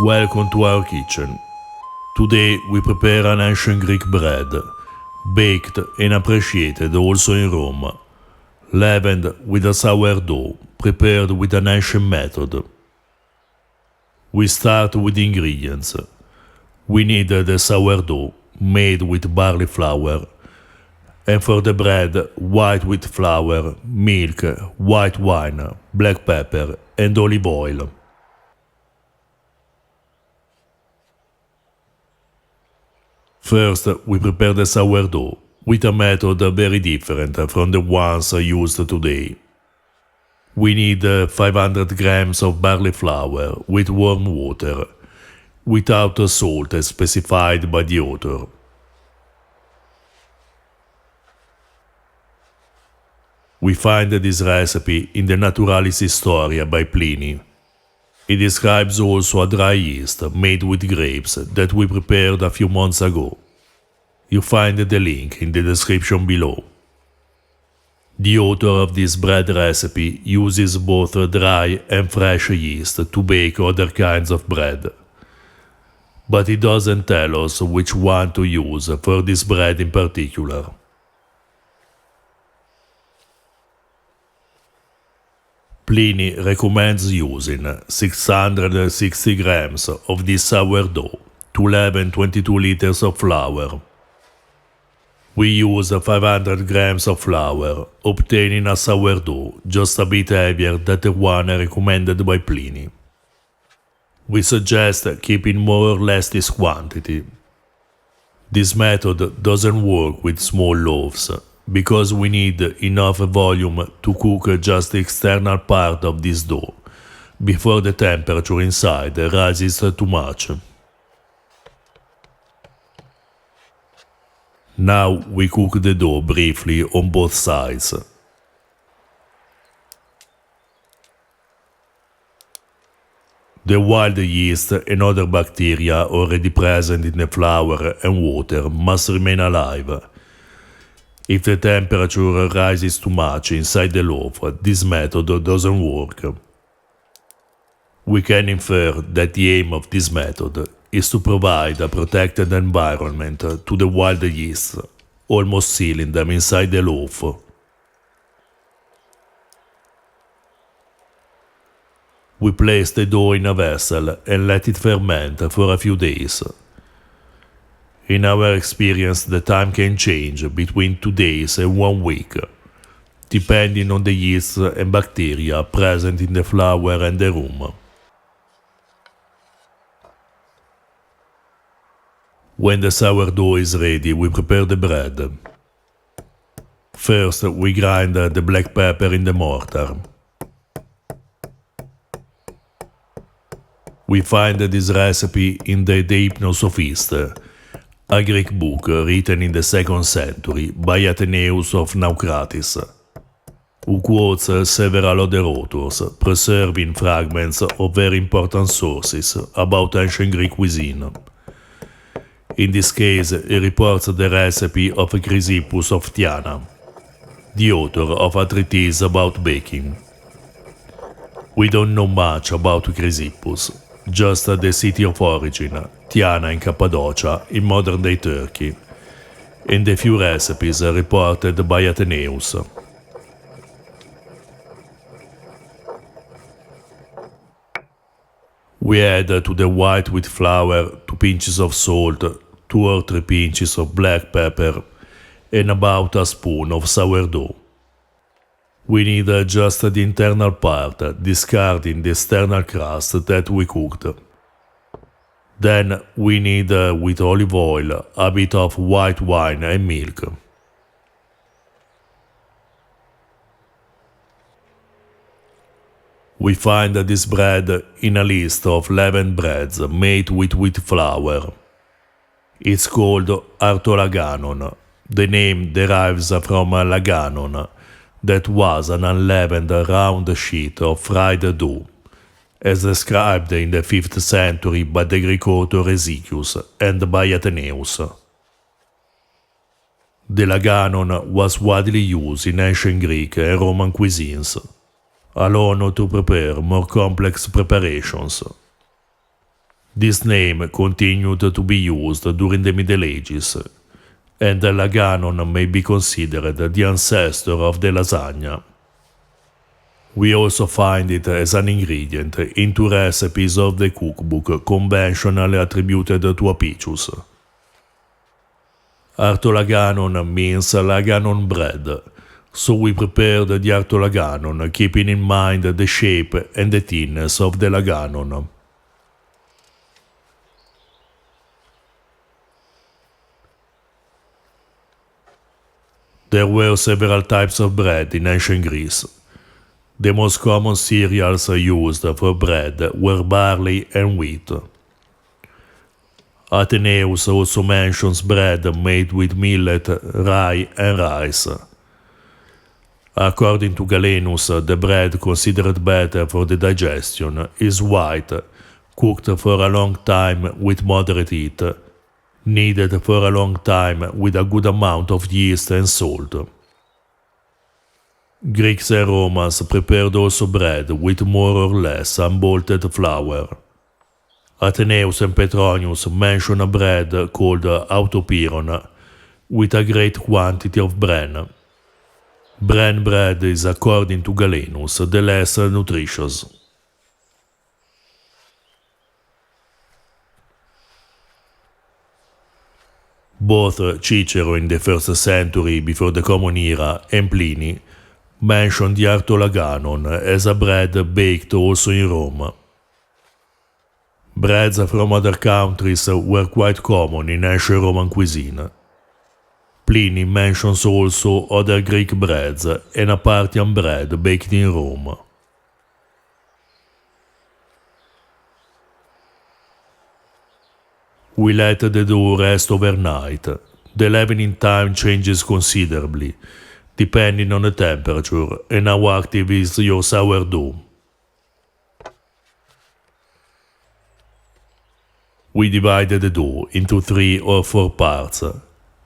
Welcome to our kitchen. Today we prepare an ancient Greek bread, baked and appreciated also in Rome, leavened with a sourdough, prepared with an ancient method. We start with the ingredients. We need the sourdough, made with barley flour, and for the bread, white wheat flour, milk, white wine, black pepper, and olive oil. First, we prepare the sourdough, with a method very different from the ones used today. We need 500 grams of barley flour with warm water, without salt as specified by the author. We find this recipe in the Naturalis Historia by Pliny. It describes also a dry yeast made with grapes that we prepared a few months ago. You find the link in the description below. The author of this bread recipe uses both dry and fresh yeast to bake other kinds of bread. But he doesn't tell us which one to use for this bread in particular. Pliny recommends using 660 grams of this sourdough to leaven 22 liters of flour. We use 500 grams of flour, obtaining a sourdough just a bit heavier than the one recommended by Pliny. We suggest keeping more or less this quantity. This method doesn't work with small loaves, because we need enough volume to cook just the external part of this dough, before the temperature inside rises too much. Now we cook the dough briefly on both sides. The wild yeast and other bacteria already present in the flour and water must remain alive. If the temperature rises too much inside the loaf, this method doesn't work. We can infer that the aim of this method is to provide a protected environment to the wild yeast, almost sealing them inside the loaf. We place the dough in a vessel and let it ferment for a few days. In our experience, the time can change between 2 days and 1 week, depending on the yeast and bacteria present in the flour and the room. When the sourdough is ready, we prepare the bread. First, we grind the black pepper in the mortar. We find this recipe in the De Hypnosophiste, a Greek book written in the 2nd century by Athenæus of Naucratis, who quotes several other authors, preserving fragments of very important sources about ancient Greek cuisine. In this case, he reports the recipe of Chrysippus of Tyana, the author of a treatise about baking. We don't know much about Chrysippus, just the city of origin, Tyana in Cappadocia, in modern-day Turkey, and a few recipes reported by Athenæus. We add to the white wheat flour 2 pinches of salt, 2 or 3 pinches of black pepper, and about a spoon of sourdough. We need just the internal part, discarding the external crust that we cooked. Then we need, with olive oil, a bit of white wine and milk. We find this bread in a list of leavened breads made with wheat flour. It's called Artolaganon. The name derives from laganon, that was an unleavened round sheet of fried dough, as described in the 5th century by the Greek author Hesychius and by Athenæus. The laganon was widely used in ancient Greek and Roman cuisines, allowed to prepare more complex preparations. This name continued to be used during the Middle Ages, and the laganon may be considered the ancestor of the lasagna. We also find it as an ingredient into recipes of the cookbook conventionally attributed to Apicius. Artolaganon means laganon bread, so we prepared the artolaganon keeping in mind the shape and the thinness of the laganon. There were several types of bread in ancient Greece. The most common cereals used for bread were barley and wheat. Athenaeus also mentions bread made with millet, rye, and rice. According to Galenus, the bread considered better for the digestion is white, cooked for a long time with moderate heat, kneaded for a long time with a good amount of yeast and salt. Greeks and Romans prepared also bread with more or less unbolted flour. Athenaeus and Petronius mention a bread called autopyron with a great quantity of bran. Bran bread is, according to Galenus, the less nutritious. Both Cicero in the 1st century before the Common Era and Pliny mentioned the artolaganon as a bread baked also in Rome. Breads from other countries were quite common in ancient Roman cuisine. Pliny mentions also other Greek breads and a Parthian bread baked in Rome. We let the dough rest overnight. The leavening time changes considerably, depending on the temperature and how active is your sourdough. We divide the dough into 3 or 4 parts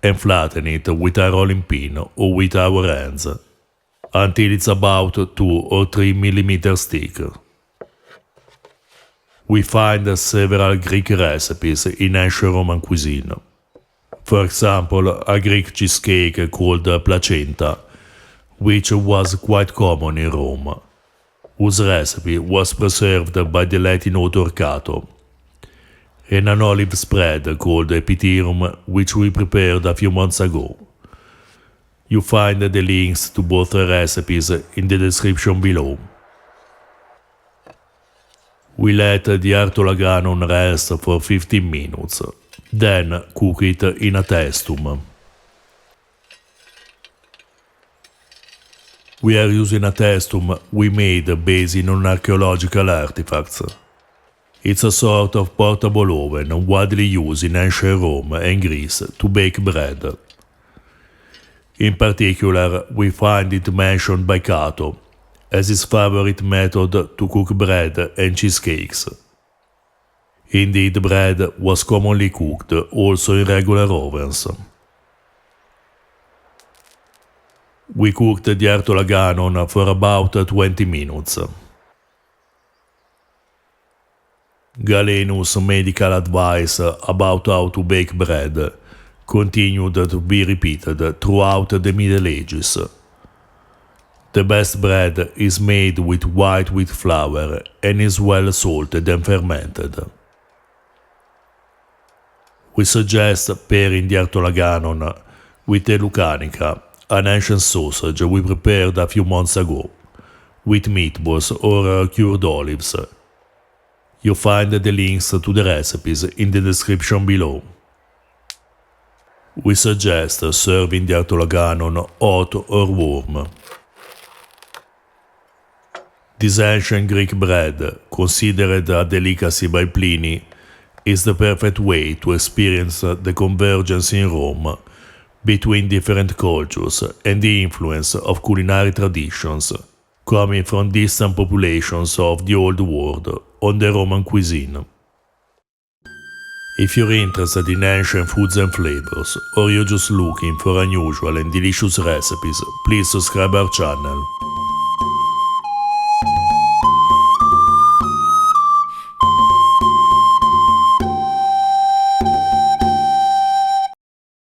and flatten it with a rolling pin or with our hands until it's about 2 or 3 millimeters thick. We find several Greek recipes in ancient Roman cuisine. For example, a Greek cheesecake called placenta, which was quite common in Rome, whose recipe was preserved by the Latin author Cato, and an olive spread called epithyrum, which we prepared a few months ago. You find the links to both recipes in the description below. We let the artolaganon rest for 15 minutes, then cook it in a testum. We are using a testum we made based on archaeological artifacts. It's a sort of portable oven widely used in ancient Rome and Greece to bake bread. In particular, we find it mentioned by Cato as his favorite method to cook bread and cheesecakes. Indeed, bread was commonly cooked also in regular ovens. We cooked the artolaganon for about 20 minutes. Galenus' medical advice about how to bake bread continued to be repeated throughout the Middle Ages. The best bread is made with white wheat flour and is well salted and fermented. We suggest pairing the artolaganon with the lucanica, an ancient sausage we prepared a few months ago, with meatballs or cured olives. You find the links to the recipes in the description below. We suggest serving the artolaganon hot or warm. This ancient Greek bread, considered a delicacy by Pliny, is the perfect way to experience the convergence in Rome between different cultures and the influence of culinary traditions coming from distant populations of the Old World on the Roman cuisine. If you're interested in ancient foods and flavors, or you're just looking for unusual and delicious recipes, please subscribe our channel.